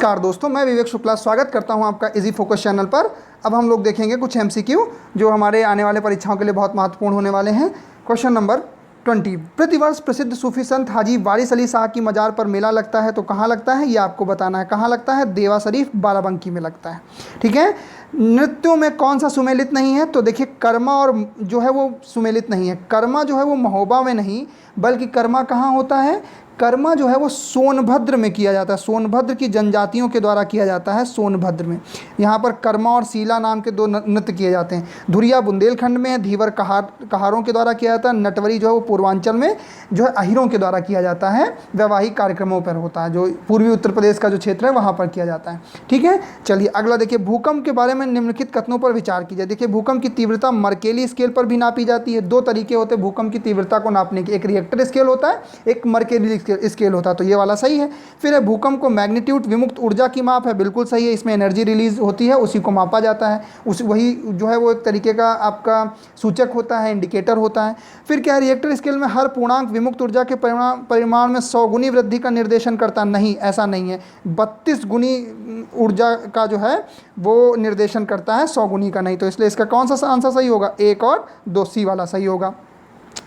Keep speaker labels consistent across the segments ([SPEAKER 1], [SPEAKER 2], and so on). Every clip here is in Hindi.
[SPEAKER 1] नमस्कार दोस्तों, मैं विवेक शुक्ला स्वागत करता हूं आपका इजी फोकस चैनल पर। अब हम लोग देखेंगे कुछ एमसीक्यू जो हमारे आने वाले परीक्षाओं के लिए बहुत महत्वपूर्ण होने वाले हैं। क्वेश्चन नंबर 20, प्रतिवर्ष प्रसिद्ध सूफी संत हाजी वारिस अली शाह की मज़ार पर मेला लगता है, तो कहाँ लगता है ये आपको बताना है। कहाँ लगता है? देवा शरीफ बाराबंकी में लगता है। ठीक है। नृत्यों में कौन सा सुमेलित नहीं है? तो देखिए कर्मा और जो है वो सुमेलित नहीं है। कर्मा जो है वो महोबा में नहीं, बल्कि कर्मा कहाँ होता है? कर्मा जो है वो सोनभद्र में किया जाता है। सोनभद्र की जनजातियों के द्वारा किया जाता है सोनभद्र में। यहाँ पर कर्मा और शीला नाम के दो नृत्य किए जाते हैं। धुरिया बुंदेलखंड में है, धीवर कहारों के द्वारा किया जाता है। नटवरी जो है वो पूर्वांचल में जो है अहिरों के द्वारा किया जाता है। वैवाहिक कार्यक्रमों पर होता है, जो पूर्वी उत्तर प्रदेश का जो क्षेत्र है वहाँ पर किया जाता है। ठीक है। चलिए अगला देखिए, भूकंप के बारे में निम्नलिखित कथनों पर विचार कीजिए। देखिए भूकंप की तीव्रता मर्केली स्केल पर भी नापी जाती है। दो तरीके होते हैं भूकंप की तीव्रता को नापने के, एक रिएक्टर स्केल होता है, एक मर्केली स्केल होता है। तो ये वाला सही है। फिर है भूकंप को मैग्नीट्यूड विमुक्त ऊर्जा की माप है, बिल्कुल सही है। इसमें एनर्जी रिलीज होती है, उसी को मापा जाता है। वही जो है वो एक तरीके का आपका सूचक होता है, इंडिकेटर होता है। फिर क्या है, रिएक्टर स्केल में हर पूर्णांक विमुक्त ऊर्जा के परिमाण में 100 गुनी वृद्धि का निर्देशन करता नहीं, ऐसा नहीं है। 32 गुनी ऊर्जा का जो है वो निर्देशन करता है, 100 गुनी का नहीं। तो इसलिए इसका कौन सा आंसर सही होगा? 1 और 2, सी वाला सही होगा।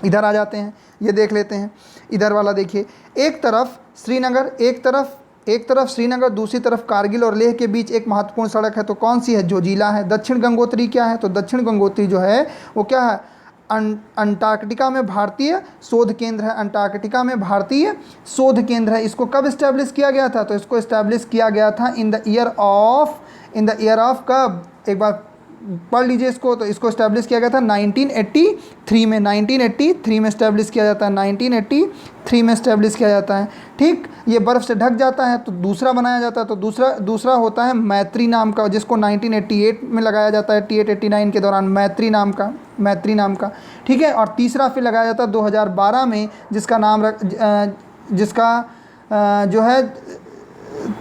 [SPEAKER 1] इधर आ जाते हैं, ये देख लेते हैं। इधर वाला देखिए, एक तरफ श्रीनगर, एक तरफ श्रीनगर, दूसरी तरफ कारगिल और लेह के बीच एक महत्वपूर्ण सड़क है, तो कौन सी है? जोजिला है। दक्षिण गंगोत्री क्या है? तो दक्षिण गंगोत्री जो है वो क्या है? अंटार्कटिका में भारतीय शोध केंद्र है। अंटार्कटिका में भारतीय शोध केंद्र है। इसको कब इस्टेब्लिश किया गया था? तो इसको इस्टेब्लिश किया गया था इन द ईयर ऑफ कब? एक बार पढ़ लीजिए इसको। तो इसको इस्टेब्लिश किया गया था 1983 में। 1983 में इस्टेब्लिश किया जाता है। 1983 में इस्टेब्लिश किया जाता है। ठीक। ये बर्फ़ से ढक जाता है तो दूसरा बनाया जाता है। तो दूसरा होता है मैत्री नाम का, जिसको 1988 में लगाया जाता है, 89 के दौरान मैत्री नाम का। ठीक है। और तीसरा फिर लगाया जाता है 2012 में, जिसका जो है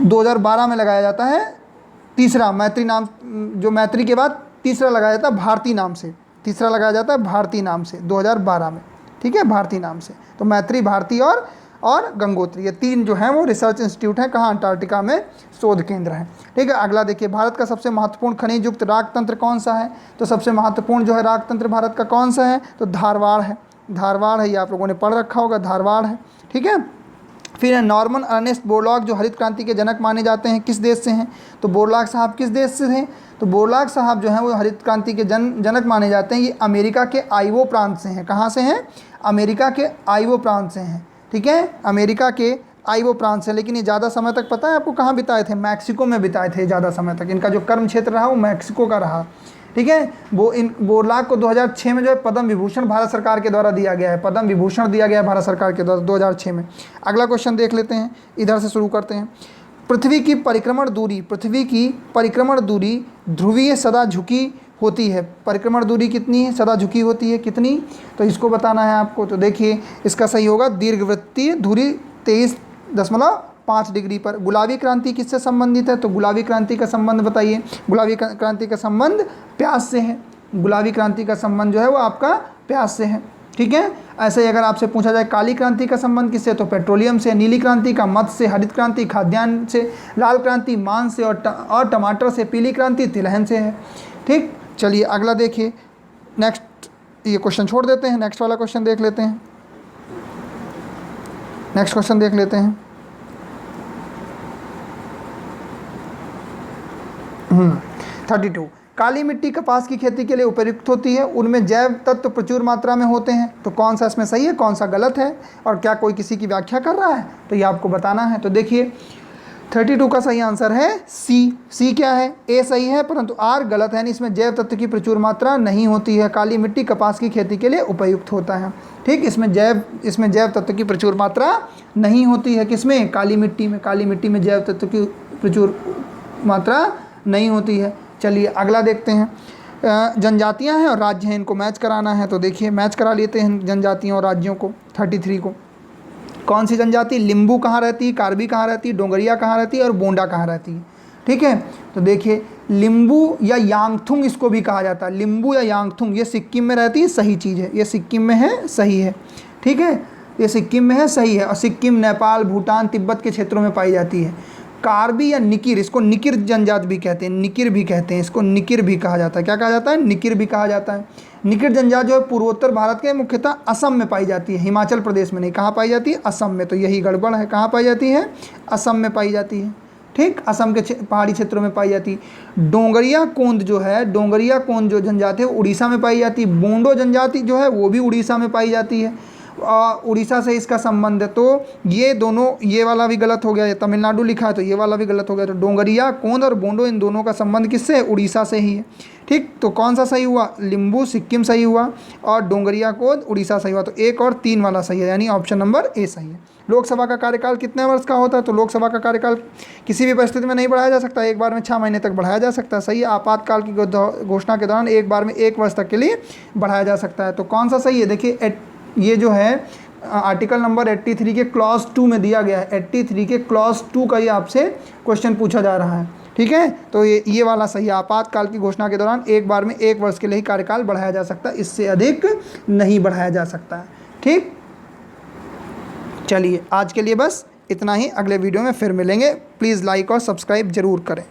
[SPEAKER 1] 2012 में लगाया जाता है तीसरा मैत्री नाम। जो मैत्री के बाद तीसरा लगाया जाता है भारती नाम से। तीसरा लगाया जाता है भारती नाम से 2012 में। ठीक है, भारती नाम से। तो मैत्री, भारती और गंगोत्री, ये तीन जो हैं वो रिसर्च इंस्टीट्यूट हैं। कहाँ? अंटार्कटिका में शोध केंद्र है। ठीक है। अगला देखिए, भारत का सबसे महत्वपूर्ण खनिज युक्त राग तंत्र कौन सा है? तो सबसे महत्वपूर्ण जो है राग तंत्र भारत का कौन सा है? तो धारवाड़ है। धारवाड़ है, ये आप लोगों ने पढ़ रखा होगा, धारवाड़ है। ठीक है। फिर है नॉर्मन अर्नेस्ट बोरलॉग, जो हरित क्रांति के जनक माने जाते हैं, किस देश से हैं? तो बोरलॉग साहब किस देश से हैं? तो बोरलॉग साहब जो हैं वो हरित क्रांति के जनक माने जाते हैं। ये अमेरिका के आइवो प्रांत से हैं। कहाँ से हैं? अमेरिका के आइवो प्रांत से हैं। ठीक है, अमेरिका के आइवो प्रांत से। लेकिन ये ज़्यादा समय तक पता है आपको कहाँ बिताए थे? मैक्सिको में बिताए थे ज़्यादा समय तक। इनका जो कर्म क्षेत्र रहा वो मैक्सिको का रहा। ठीक है। बोरलॉग को 2006 में जो है पद्म विभूषण भारत सरकार के द्वारा दिया गया है। पद्म विभूषण दिया गया है भारत सरकार के द्वारा 2006 में। अगला क्वेश्चन देख लेते हैं, इधर से शुरू करते हैं। पृथ्वी की परिक्रमण दूरी ध्रुवीय सदा झुकी होती है। परिक्रमण दूरी कितनी है? सदा झुकी होती है। कितनी? तो इसको बताना है आपको। तो देखिए इसका सही होगा दीर्घवृत्तीय धुरी 23.5 डिग्री पर। गुलाबी क्रांति किससे संबंधित है? तो गुलाबी क्रांति का संबंध बताइए। गुलाबी क्रांति का संबंध प्यास से है। गुलाबी क्रांति का संबंध जो है वो आपका प्यास से है। ठीक है। ऐसे ही अगर आपसे पूछा जाए काली क्रांति का संबंध किससे? तो पेट्रोलियम से। नीली क्रांति का मत्स्य से। हरित क्रांति खाद्यान्न से। लाल क्रांति मांस से और टमाटर से। पीली क्रांति तिलहन से है। ठीक। चलिए अगला देखिए, नेक्स्ट ये क्वेश्चन छोड़ देते हैं, नेक्स्ट वाला क्वेश्चन देख लेते हैं। 32, काली मिट्टी कपास की खेती के लिए उपयुक्त होती है। उनमें जैव तत्व प्रचुर मात्रा में होते हैं। तो कौन सा इसमें सही है, कौन सा गलत है, और क्या कोई किसी की व्याख्या कर रहा है? तो ये आपको बताना है। तो देखिए 32 का सही आंसर है सी क्या है? ए सही है, परंतु आर गलत है। यानी इसमें जैव तत्व की प्रचुर मात्रा नहीं होती है। काली मिट्टी कपास की खेती के लिए उपयुक्त होता है। ठीक। इसमें जैव तत्व की प्रचुर मात्रा नहीं होती है। किसमें? काली मिट्टी में। काली मिट्टी में जैव तत्व की प्रचुर मात्रा नहीं होती है। चलिए अगला देखते हैं। जनजातियां हैं और राज्य हैं, इनको मैच कराना है। तो देखिए मैच करा लेते हैं जनजातियों और राज्यों को। 33 को, कौन सी जनजाति? लिम्बू कहाँ रहती है? कार्बी कहाँ रहती है? डोंगरिया कहाँ रहती है? और बोंडा कहाँ रहती है? ठीक है। तो देखिए लिम्बू या यांगथुंग इसको भी कहा जाता है। लिम्बू या यांगथुंग ये सिक्किम में रहती है, सही चीज़ है। ये सिक्किम में है, सही है। ठीक है, ये सिक्किम में है, सही है। और सिक्किम, नेपाल, भूटान, तिब्बत के क्षेत्रों में पाई जाती है। कार्बी या निकिर, इसको निकिर जनजात भी कहते हैं, निकिर भी कहते हैं, इसको निकिर भी कहा जाता है। क्या कहा जाता है? निकिर भी कहा जाता है। निकिर जनजात जो है पूर्वोत्तर भारत के मुख्यतः असम में पाई जाती है, हिमाचल प्रदेश में नहीं। कहाँ पाई जाती है? असम में। तो यही गड़बड़ है, कहाँ पाई जाती है? असम में पाई जाती है। ठीक, असम के पहाड़ी क्षेत्रों में पाई जाती है। डोंगरिया कोंद जो है, डोंगरिया कोंद जो जनजाति है उड़ीसा में पाई जाती है। बोंडो जनजाति जो है वो भी उड़ीसा में पाई जाती है, उड़ीसा से इसका संबंध है। तो ये दोनों, ये वाला भी गलत हो गया, ये तमिलनाडु लिखा है तो ये वाला भी गलत हो गया। तो डोंगरिया कोंद और बोंडो इन दोनों का संबंध किससे है? उड़ीसा से ही है। ठीक, तो कौन सा सही हुआ? लिम्बू सिक्किम सही हुआ और डोंगरिया कोंद उड़ीसा सही हुआ। तो 1 और 3 वाला सही है, यानी ऑप्शन नंबर ए सही है। लोकसभा का कार्यकाल कितने वर्ष का होता है? तो लोकसभा का कार्यकाल किसी भी परिस्थिति में नहीं बढ़ाया जा सकता, एक बार में 6 महीने तक बढ़ाया जा सकता है। सही है, आपातकाल की घोषणा के दौरान एक बार में 1 वर्ष तक के लिए बढ़ाया जा सकता है। तो कौन सा सही है? देखिए ये जो है आर्टिकल नंबर 83 के क्लॉज 2 में दिया गया है। 83 के क्लॉज 2 का ये आपसे क्वेश्चन पूछा जा रहा है। ठीक है, तो ये वाला सही है। आपातकाल की घोषणा के दौरान एक बार में 1 वर्ष के लिए ही कार्यकाल बढ़ाया जा सकता है, इससे अधिक नहीं बढ़ाया जा सकता है। ठीक, चलिए आज के लिए बस इतना ही। अगले वीडियो में फिर मिलेंगे। प्लीज़ लाइक और सब्सक्राइब जरूर करें।